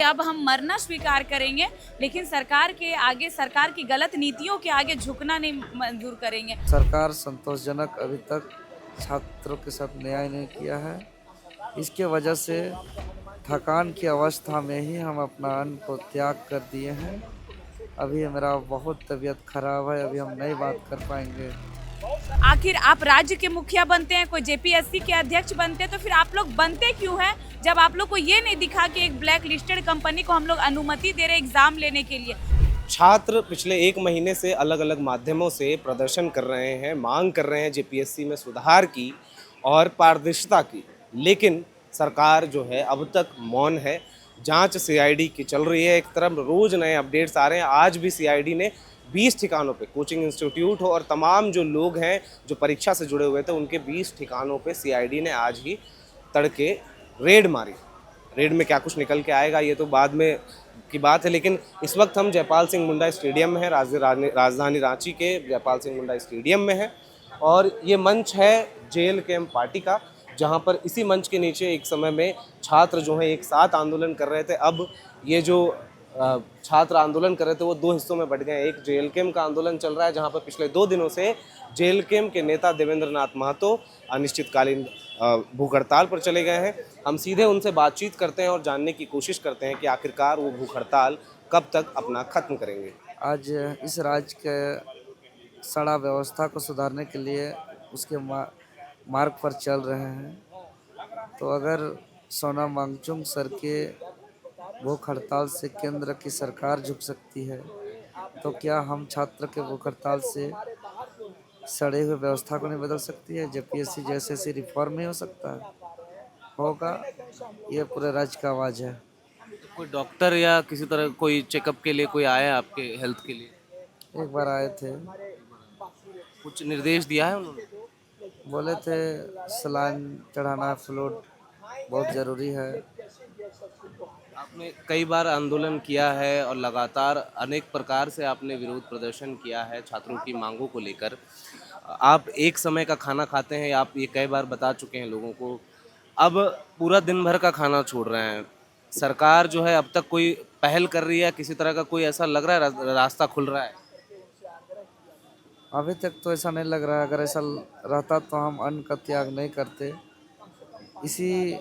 अब हम मरना स्वीकार करेंगे, लेकिन सरकार के आगे, सरकार की गलत नीतियों के आगे झुकना नहीं मंजूर करेंगे। सरकार संतोषजनक अभी तक छात्रों के साथ न्याय नहीं किया है। इसके वजह से थकान की अवस्था में ही हम अपना अन्न को त्याग कर दिए हैं। अभी मेरा बहुत तबीयत खराब है, अभी हम नहीं बात कर पाएंगे। आखिर आप राज्य के मुखिया बनते हैं, कोई जेपीएससी के अध्यक्ष बनते हैं, तो फिर आप लोग बनते क्यों हैं जब आप लोग को ये नहीं दिखा कि एक ब्लैक लिस्टेड कंपनी को हम लोग अनुमति दे रहे हैं एग्जाम लेने के लिए। छात्र पिछले 1 महीने से अलग अलग माध्यमों से प्रदर्शन कर रहे हैं, मांग कर रहे हैं जेपीएससी में सुधार की और पारदर्शिता की, लेकिन सरकार जो है अब तक मौन है। जांच सीआईडी की चल रही है, एक तरफ रोज नए अपडेट्स आ रहे हैं। आज भी सीआईडी ने 20 ठिकानों पे, कोचिंग इंस्टीट्यूट हो और तमाम जो लोग हैं जो परीक्षा से जुड़े हुए थे, उनके 20 ठिकानों पे सीआईडी ने आज ही तड़के रेड मारी। रेड में क्या कुछ निकल के आएगा ये तो बाद में की बात है, लेकिन इस वक्त हम जयपाल सिंह मुंडा स्टेडियम में है, राजधानी रांची के जयपाल सिंह मुंडा स्टेडियम में है। और ये मंच है जेल कैंप पार्टी का, जहाँ पर इसी मंच के नीचे एक समय में छात्र जो हैं एक साथ आंदोलन कर रहे थे। अब ये जो छात्र आंदोलन कर रहे थे वो 2 हिस्सों में बट गए। एक जेल कैंप का आंदोलन चल रहा है, जहाँ पर पिछले 2 दिनों से जेल कैंप के नेता देवेंद्र नाथ महतो अनिश्चितकालीन भूख हड़ताल पर चले गए हैं। हम सीधे उनसे बातचीत करते हैं और जानने की कोशिश करते हैं कि आखिरकार वो भूख हड़ताल कब तक अपना खत्म करेंगे। आज इस राज्य के सड़ा व्यवस्था को सुधारने के लिए उसके मार्ग पर चल रहे हैं। तो अगर सोनम वांगचुक सर के भूख हड़ताल से केंद्र की सरकार झुक सकती है, तो क्या हम छात्र के भूख हड़ताल से सड़े हुए व्यवस्था को नहीं बदल सकती है? जेपीएससी जैसे ऐसी रिफॉर्म ही हो सकता है, होगा। ये पूरे राज्य का आवाज़ है। कोई डॉक्टर या किसी तरह कोई चेकअप के लिए कोई आया है आपके हेल्थ के लिए? एक बार आए थे, कुछ निर्देश दिया है उन्होंने? बोले थे सलाइन चढ़ाना, फ्लूइड बहुत ज़रूरी है। आपने कई बार आंदोलन किया है और लगातार अनेक प्रकार से आपने विरोध प्रदर्शन किया है छात्रों की मांगों को लेकर। आप एक समय का खाना खाते हैं, आप ये कई बार बता चुके हैं लोगों को। अब पूरा दिन भर का खाना छोड़ रहे हैं। सरकार जो है अब तक कोई पहल कर रही है, किसी तरह का कोई ऐसा लग रहा है रास्ता खुल रहा है? अभी तक तो ऐसा नहीं लग रहा है। अगर ऐसा रहता तो हम अन्न का त्याग नहीं करते। इसी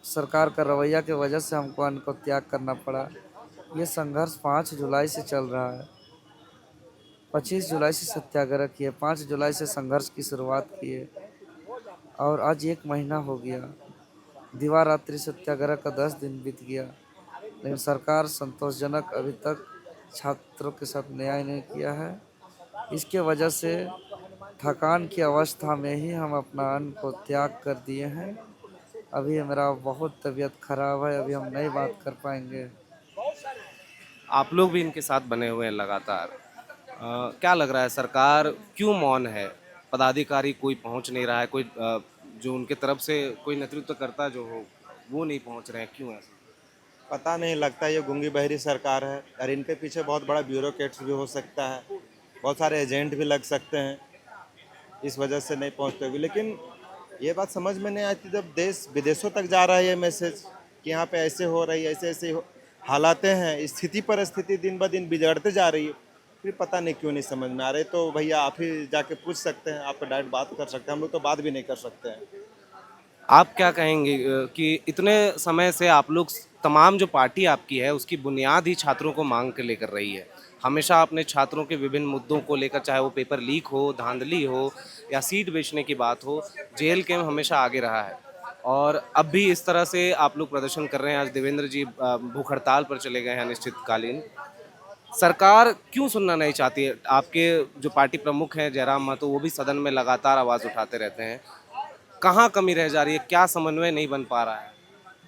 सरकार का रवैया की वजह से हमको अन्न को त्याग करना पड़ा। ये संघर्ष 5 जुलाई से चल रहा है। 25 जुलाई से सत्याग्रह किए, 5 जुलाई से संघर्ष की शुरुआत किए और आज 1 महीना हो गया। दीवार रात्रि सत्याग्रह का 10 दिन बीत गया, लेकिन सरकार संतोषजनक अभी तक छात्रों के साथ न्याय नहीं किया है। इसके वजह से थकान की अवस्था में ही हम अपना अन्न को त्याग कर दिए हैं। अभी मेरा बहुत तबीयत खराब है, अभी हम नहीं बात कर पाएंगे। आप लोग भी इनके साथ बने हुए हैं लगातार। क्या लग रहा है सरकार क्यों मौन है? पदाधिकारी कोई पहुंच नहीं रहा है, कोई जो उनके तरफ से कोई नेतृत्व करता जो हो वो नहीं पहुंच रहे हैं, क्यों ऐसा? पता नहीं, लगता है ये गूंगी बहरी सरकार है और इनके पीछे बहुत बड़ा ब्यूरोक्रेट्स भी हो सकता है, बहुत सारे एजेंट भी लग सकते हैं, इस वजह से नहीं पहुंचते भी। लेकिन ये बात समझ में नहीं आती जब देश विदेशों तक जा रहा है ये मैसेज कि यहाँ पे ऐसे हो रही है, ऐसे ऐसे हालातें हैं, स्थिति पर स्थिति दिन ब दिन बिगड़ते जा रही है, फिर पता नहीं क्यों नहीं समझ में आ रही। तो भैया आप ही जाके पूछ सकते हैं, आप डायरेक्ट बात कर सकते हैं, हम लोग तो बात भी नहीं कर सकते हैं। आप क्या कहेंगे कि इतने समय से आप लोग तमाम जो पार्टी आपकी है उसकी बुनियाद ही छात्रों को मांग के लेकर रही है। हमेशा आपने छात्रों के विभिन्न मुद्दों को लेकर, चाहे वो पेपर लीक हो, धांधली हो या सीट बेचने की बात हो, जेल कैंप हमेशा आगे रहा है। और अब भी इस तरह से आप लोग प्रदर्शन कर रहे हैं। आज देवेंद्र जी भूख हड़ताल पर चले गए हैं अनिश्चितकालीन। सरकार क्यों सुनना नहीं चाहती है? आपके जो पार्टी प्रमुख हैं जयराम महतो, वो भी सदन में लगातार आवाज़ उठाते रहते हैं। कहाँ कमी रह जा रही है? क्या समन्वय नहीं बन पा रहा है?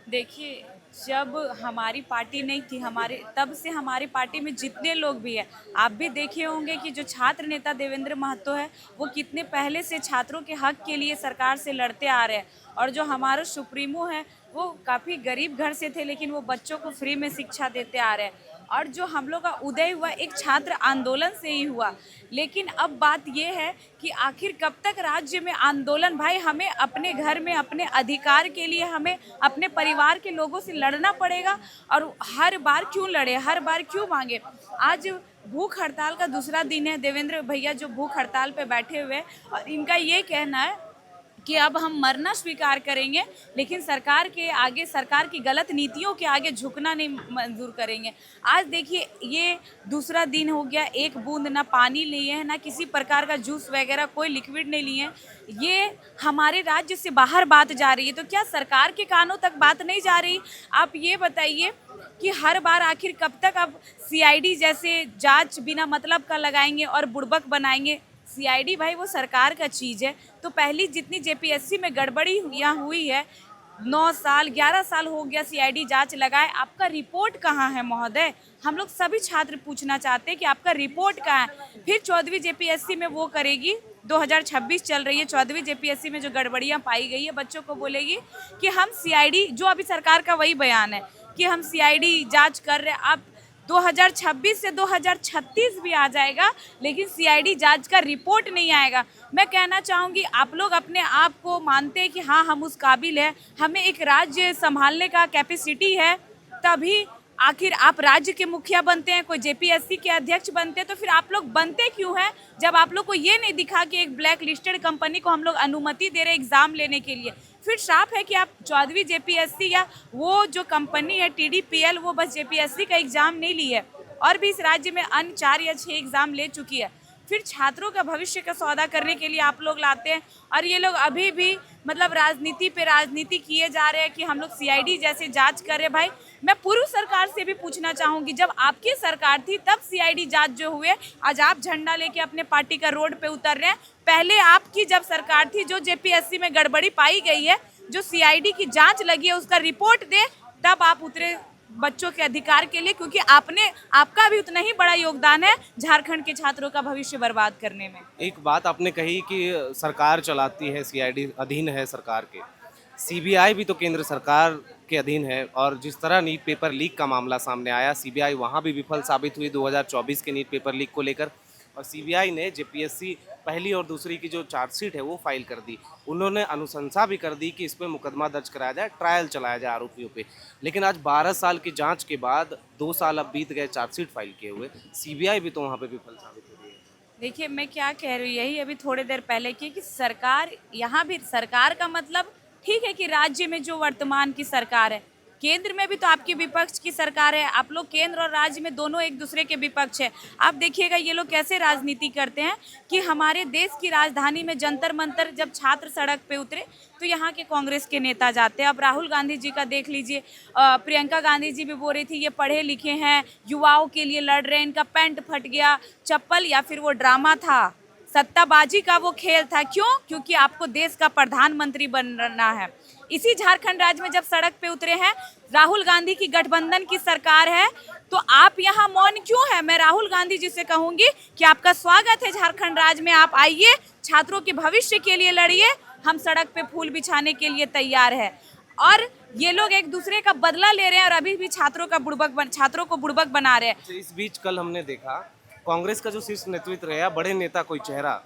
देखिए, जब हमारी पार्टी नहीं थी, हमारे तब से हमारी पार्टी में जितने लोग भी हैं, आप भी देखे होंगे कि जो छात्र नेता देवेंद्र महतो है, वो कितने पहले से छात्रों के हक के लिए सरकार से लड़ते आ रहे हैं। और जो हमारे सुप्रीमो है वो काफ़ी गरीब घर से थे, लेकिन वो बच्चों को फ्री में शिक्षा देते आ रहे हैं। और जो हम लोग का उदय हुआ एक छात्र आंदोलन से ही हुआ। लेकिन अब बात ये है कि आखिर कब तक राज्य में आंदोलन? भाई हमें अपने घर में अपने अधिकार के लिए हमें अपने परिवार के लोगों से लड़ना पड़ेगा। और हर बार क्यों लड़े, हर बार क्यों मांगे? आज भूख हड़ताल का दूसरा दिन है। देवेंद्र भैया जो भूख हड़ताल पे बैठे हुए हैं और इनका ये कहना है कि अब हम मरना स्वीकार करेंगे, लेकिन सरकार के आगे, सरकार की गलत नीतियों के आगे झुकना नहीं मंजूर करेंगे। आज देखिए ये दूसरा दिन हो गया, एक बूंद ना पानी लिए हैं, ना किसी प्रकार का जूस वगैरह कोई लिक्विड नहीं लिए हैं। ये हमारे राज्य से बाहर बात जा रही है, तो क्या सरकार के कानों तक बात नहीं जा रही? आप ये बताइए कि हर बार आखिर कब तक अब सीआईडी जैसे जांच बिना मतलब का लगाएंगे और बुड़बक बनाएंगे? सीआईडी भाई वो सरकार का चीज़ है। तो पहली जितनी जेपीएससी में गड़बड़ी यहाँ हुई है, 9 साल 11 साल हो गया सीआईडी जांच लगाए, आपका रिपोर्ट कहाँ है महोदय? हम लोग सभी छात्र पूछना चाहते हैं कि आपका रिपोर्ट कहाँ है? फिर 14वीं जेपीएससी में वो करेगी, 2026 चल रही है, 14वीं जेपीएससी में जो गड़बड़ियाँ पाई गई है, बच्चों को बोलेगी कि हम सीआईडी, जो अभी सरकार का वही बयान है कि हम सीआईडी जाँच कर रहे हैं। आप 2026 से 2036 भी आ जाएगा, लेकिन सीआईडी जांच का रिपोर्ट नहीं आएगा। मैं कहना चाहूँगी आप लोग अपने आप को मानते हैं कि हाँ हम उस काबिल हैं, हमें एक राज्य संभालने का कैपेसिटी है, तभी आखिर आप राज्य के मुखिया बनते हैं, कोई जेपीएससी के अध्यक्ष बनते हैं। तो फिर आप लोग बनते क्यों हैं जब आप लोग को ये नहीं दिखा कि एक ब्लैक लिस्टेड कंपनी को हम लोग अनुमति दे रहे हैं एग्ज़ाम लेने के लिए? फिर साफ है कि आप 14वीं जेपीएससी या वो जो कंपनी है टीडीपीएल, वो बस जेपीएससी का एग्ज़ाम नहीं ली है, और भी इस राज्य में अन्य 4 या 6 एग्ज़ाम ले चुकी है। फिर छात्रों का भविष्य का सौदा करने के लिए आप लोग लाते हैं, और ये लोग अभी भी मतलब राजनीति पे राजनीति किए जा रहे हैं कि हम लोग सीआईडी जैसे जांच कर रहे हैं। भाई मैं पूर्व सरकार से भी पूछना चाहूँगी, जब आपकी सरकार थी तब सीआईडी जांच जो हुए, आज आप झंडा लेके अपने पार्टी का रोड पे उतर रहे हैं। पहले आपकी जब सरकार थी, जो जेपीएससी में गड़बड़ी पाई गई है, जो सीआईडी की जांच लगी है, उसका रिपोर्ट दे, तब आप उतरे बच्चों के अधिकार के लिए, क्योंकि आपका भी उतना ही बड़ा योगदान है झारखंड के छात्रों का भविष्य बर्बाद करने में। एक बात आपने कही कि सरकार चलाती है, सीआईडी अधीन है सरकार के, सीबीआई भी तो केंद्र सरकार के अधीन है। और जिस तरह नीट पेपर लीक का मामला सामने आया, सीबीआई वहाँ भी विफल साबित हुई 2024 के नीट पेपर लीक को लेकर, और सीबीआई ने जेपीएससी पहली और दूसरी की जो चार्जशीट है वो फाइल कर दी। उन्होंने अनुशंसा भी कर दी कि इस पर मुकदमा दर्ज कराया जाए, ट्रायल चलाया जाए आरोपियों पे। लेकिन आज 12 साल की जांच के बाद 2 साल अब बीत गए चार्जशीट फाइल किए हुए, सीबीआई भी तो वहाँ पे विफल साबित हो रही है। देखिए मैं क्या कह रही हूँ, यही अभी थोड़ी देर पहले की कि सरकार, यहाँ भी सरकार का मतलब ठीक है कि राज्य में जो वर्तमान की सरकार है, केंद्र में भी तो आपकी विपक्ष की सरकार है। आप लोग केंद्र और राज्य में दोनों एक दूसरे के विपक्ष है। आप देखिएगा ये लोग कैसे राजनीति करते हैं कि हमारे देश की राजधानी में जंतर मंतर जब छात्र सड़क पे उतरे तो यहाँ के कांग्रेस के नेता जाते हैं। अब राहुल गांधी जी का देख लीजिए, प्रियंका गांधी जी भी बोल रही थी ये पढ़े लिखे हैं, युवाओं के लिए लड़ रहे हैं, इनका पैंट फट गया, चप्पल, या फिर वो ड्रामा था, सत्ताबाजी का वो खेल था। क्यों? क्योंकि आपको देश का प्रधानमंत्री बनना है। इसी झारखंड राज्य में जब सड़क पे उतरे हैं, राहुल गांधी की गठबंधन की सरकार है, तो आप यहाँ मौन क्यों है? मैं राहुल गांधी जी से कहूँगी कि आपका स्वागत है झारखंड राज्य में, आप आइए, छात्रों के भविष्य के लिए लड़िए, हम सड़क पे फूल बिछाने के लिए तैयार है। और ये लोग एक दूसरे का बदला ले रहे हैं और अभी भी छात्रों को बुड़बक बना रहे हैं। इस बीच कल हमने देखा कांग्रेस का जो शीर्ष नेतृत्व रहा, बड़े नेता कोई चेहरा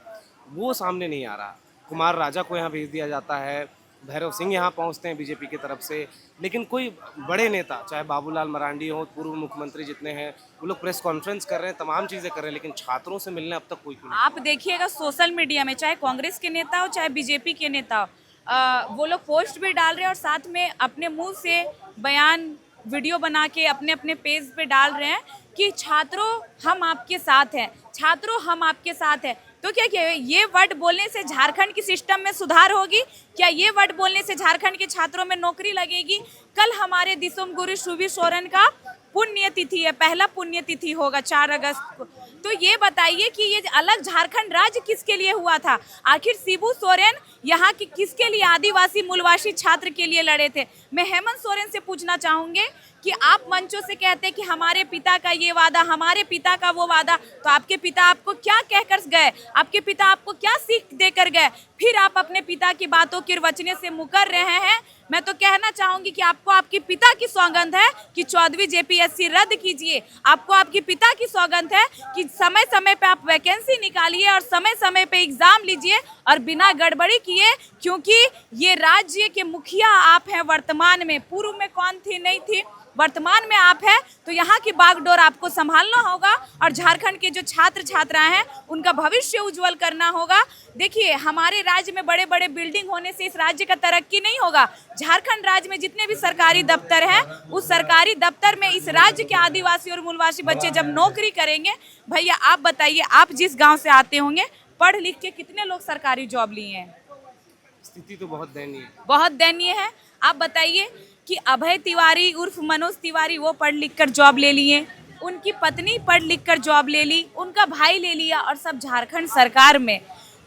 वो सामने नहीं आ रहा। कुमार राजा को यहाँ भेज दिया जाता है, भैरव सिंह यहाँ पहुँचते हैं बीजेपी की तरफ से, लेकिन कोई बड़े नेता, चाहे बाबूलाल मरांडी हो, पूर्व मुख्यमंत्री जितने हैं, वो लोग प्रेस कॉन्फ्रेंस कर रहे हैं, तमाम चीज़ें कर रहे हैं, लेकिन छात्रों से मिलने अब तक कोई नहीं। आप देखिएगा सोशल मीडिया में, चाहे कांग्रेस के नेता हो चाहे बीजेपी के नेता हो, वो लोग पोस्ट भी डाल रहे हैं और साथ में अपने मुंह से बयान वीडियो बना के अपने अपने पेज पे डाल रहे हैं कि छात्रों हम आपके साथ हैं, छात्रों हम आपके साथ हैं। तो क्या ये वर्ड बोलने से झारखंड की सिस्टम में सुधार होगी? क्या ये वर्ड बोलने से झारखंड के छात्रों में नौकरी लगेगी? कल हमारे दिसुम गुरु सुबी सोरेन का पुण्यतिथि है, पहला पुण्यतिथि होगा 4 अगस्त को। तो ये बताइए कि ये अलग झारखंड राज्य किसके लिए हुआ था? आखिर शिबू सोरेन यहाँ की किसके लिए, आदिवासी मूलवासी छात्र के लिए लड़े थे? मैं हेमंत सोरेन से पूछना चाहूंगी कि आप मंचों से कहते हैं कि हमारे पिता का ये वादा, हमारे पिता का वो वादा, तो आपके पिता आपको क्या कहकर गए? आपके पिता आपको क्या सीख देकर गए? फिर आप अपने पिता की बातों के वचने से मुकर रहे हैं। मैं तो कहना चाहूंगी कि आपको आपके पिता की सौगंध है कि 14वीं जेपीएससी रद्द कीजिए। आपको आपके पिता की सौगंध है कि समय समय पे आप वैकेंसी निकालिए और समय समय पे एग्जाम लीजिए और बिना गड़बड़ी किए, क्योंकि ये राज्य के मुखिया आप हैं वर्तमान में। पूर्व में कौन थी? नहीं थी, वर्तमान में आप हैं, तो यहाँ की बागडोर आपको संभालना होगा और झारखंड के जो छात्र छात्राएं हैं उनका भविष्य उज्जवल करना होगा। देखिए, हमारे राज्य में बड़े बड़े बिल्डिंग होने से इस राज्य का तरक्की नहीं होगा। झारखंड राज्य में जितने भी सरकारी दफ्तर हैं, उस सरकारी दफ्तर में इस राज्य के आदिवासी और मूलवासी बच्चे जब नौकरी करेंगे, भैया आप बताइए, आप जिस गाँव से आते होंगे, पढ़ लिख के कितने लोग सरकारी जॉब लिए हैं? स्थिति तो बहुत दयनीय है। बहुत दयनीय है। आप बताइए कि अभय तिवारी उर्फ मनोज तिवारी, वो पढ़ लिख कर जॉब ले लिए, उनकी पत्नी पढ़ लिख कर जॉब ले ली, उनका भाई ले लिया, और सब झारखंड सरकार में।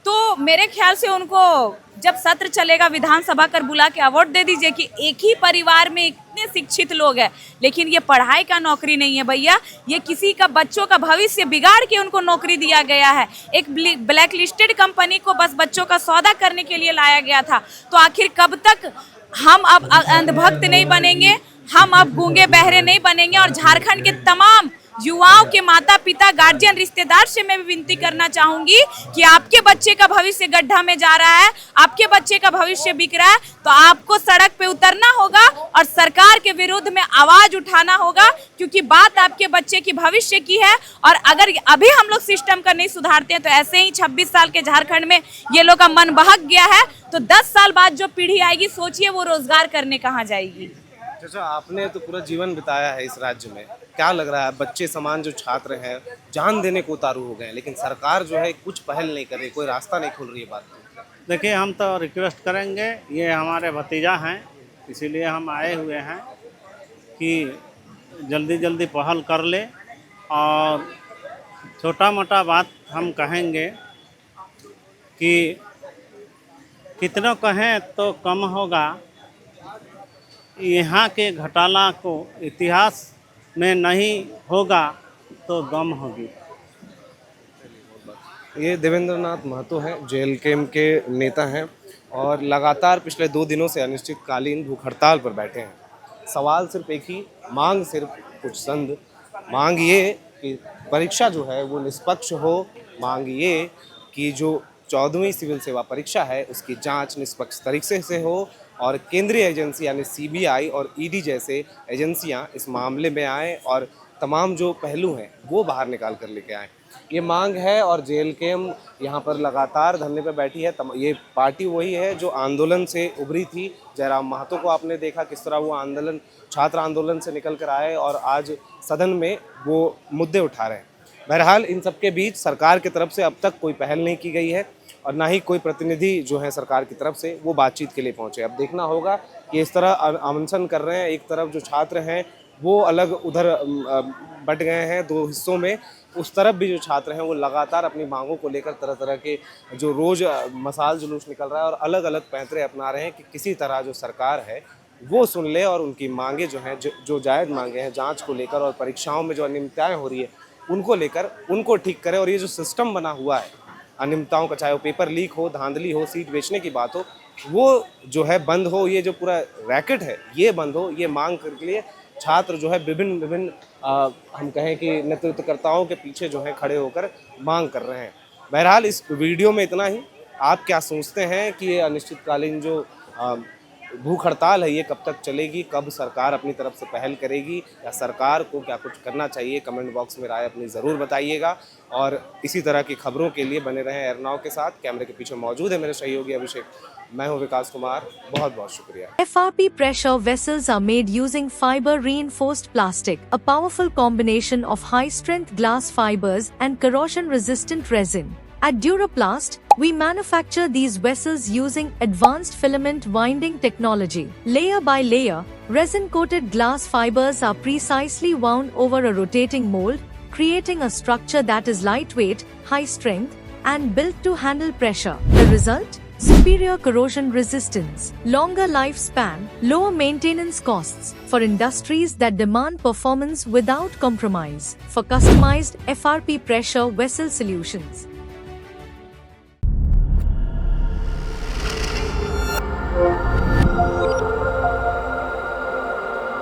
तो मेरे ख्याल से उनको जब सत्र चलेगा विधानसभा कर बुला के अवार्ड दे दीजिए कि एक ही परिवार में इतने शिक्षित लोग हैं, लेकिन ये पढ़ाई का नौकरी नहीं है भैया, ये किसी का बच्चों का भविष्य बिगाड़ के उनको नौकरी दिया गया है। एक ब्लैक लिस्टेड कंपनी को बस बच्चों का सौदा करने के लिए लाया गया था। तो आखिर कब तक हम अब अंधभक्त नहीं बनेंगे, हम अब गूंगे बहरे नहीं बनेंगे? और झारखंड के तमाम युवाओं के माता पिता, गार्जियन, रिश्तेदार से मैं विनती करना चाहूंगी कि आपके बच्चे का भविष्य गड्ढा में जा रहा है, आपके बच्चे का भविष्य बिक रहा है, तो आपको सड़क पे उतरना होगा और सरकार के विरुद्ध में आवाज उठाना होगा, क्योंकि बात आपके बच्चे की भविष्य की है। और अगर अभी हम लोग सिस्टम का नहीं सुधारते हैं तो ऐसे ही 26 साल के झारखंड में ये लोग का मन बहक गया है, तो 10 साल बाद जो पीढ़ी आएगी, सोचिए वो रोजगार करने कहाँ जाएगी। चाचा, आपने तो पूरा जीवन बिताया है इस राज्य में, क्या लग रहा है? बच्चे समान जो छात्र हैं जान देने को उतारू हो गए हैं, लेकिन सरकार जो है कुछ पहल नहीं कर रही, कोई रास्ता नहीं खुल रही है बात। देखिए, हम तो रिक्वेस्ट करेंगे, ये हमारे भतीजा हैं, इसीलिए हम आए हुए हैं कि जल्दी जल्दी पहल कर ले। और छोटा मोटा बात हम कहेंगे कि कितना कहें तो कम होगा, यहाँ के घोटाला को इतिहास में नहीं होगा तो गम होगी। ये देवेंद्र नाथ महतो हैं, जेएलकेएम के नेता हैं और लगातार पिछले 2 दिनों से अनिश्चितकालीन भूख हड़ताल पर बैठे हैं। सवाल सिर्फ एक ही, मांग सिर्फ कुछ चंद, मांग ये कि परीक्षा जो है वो निष्पक्ष हो, मांग ये कि जो 14वीं सिविल सेवा परीक्षा है उसकी जांच निष्पक्ष तरीके से हो और केंद्रीय एजेंसी यानी सीबीआई और ईडी जैसे एजेंसियां इस मामले में आएँ और तमाम जो पहलू हैं वो बाहर निकाल कर लेके आएँ। ये मांग है और जेएलकेएम यहाँ पर लगातार धरने पर बैठी है। ये पार्टी वही है जो आंदोलन से उभरी थी। जयराम महतो को आपने देखा किस तरह वो आंदोलन, छात्र आंदोलन से निकल कर आए और आज सदन में वो मुद्दे उठा रहे हैं। बहरहाल इन सब के बीच सरकार की तरफ से अब तक कोई पहल नहीं की गई है और ना ही कोई प्रतिनिधि जो है सरकार की तरफ से वो बातचीत के लिए पहुंचे। अब देखना होगा कि इस तरह अनशन कर रहे हैं, एक तरफ जो छात्र हैं वो अलग उधर बट गए हैं 2 हिस्सों में, उस तरफ भी जो छात्र हैं वो लगातार अपनी मांगों को लेकर तरह तरह के जो रोज़ मसाल जुलूस निकल रहा है और अलग अलग पैंतरे अपना रहे हैं कि किसी तरह जो सरकार है वो सुन ले और उनकी मांगे जो हैं, जो जायज़ मांगे हैं जांच को लेकर और परीक्षाओं में जो अनियमितताएँ हो रही है उनको लेकर उनको ठीक करे। और ये जो सिस्टम बना हुआ है अनियमितताओं का, चाहे वो पेपर लीक हो, धांधली हो, सीट बेचने की बात हो, वो जो है बंद हो, ये जो पूरा रैकेट है ये बंद हो, ये मांग के लिए छात्र जो है विभिन्न हम कहें कि नेतृत्वकर्ताओं के पीछे जो है खड़े होकर मांग कर रहे हैं। बहरहाल इस वीडियो में इतना ही। आप क्या सोचते हैं कि ये अनिश्चितकालीन जो भूख हड़ताल है ये कब तक चलेगी, कब सरकार अपनी तरफ से पहल करेगी या सरकार को क्या कुछ करना चाहिए? कमेंट बॉक्स में राय अपनी ज़रूर बताइएगा और इसी तरह की खबरों के लिए बने रहें एयरनाउ के साथ। कैमरे के पीछे मौजूद है मेरे सहयोगी अभिषेक, मैं हूं विकास कुमार, बहुत बहुत शुक्रिया। FRP pressure vessels are made using fiber reinforced plastic, a powerful combination of high strength glass fibers and corrosion resistant resin. At Duraplast, we manufacture these vessels using advanced filament winding technology. Layer by layer, resin coated glass fibers are precisely wound over a rotating mold, creating a structure that is lightweight, high strength, and built to handle pressure. The result? Superior corrosion resistance, longer lifespan, lower maintenance costs for industries that demand performance without compromise. For customized FRP pressure vessel solutions,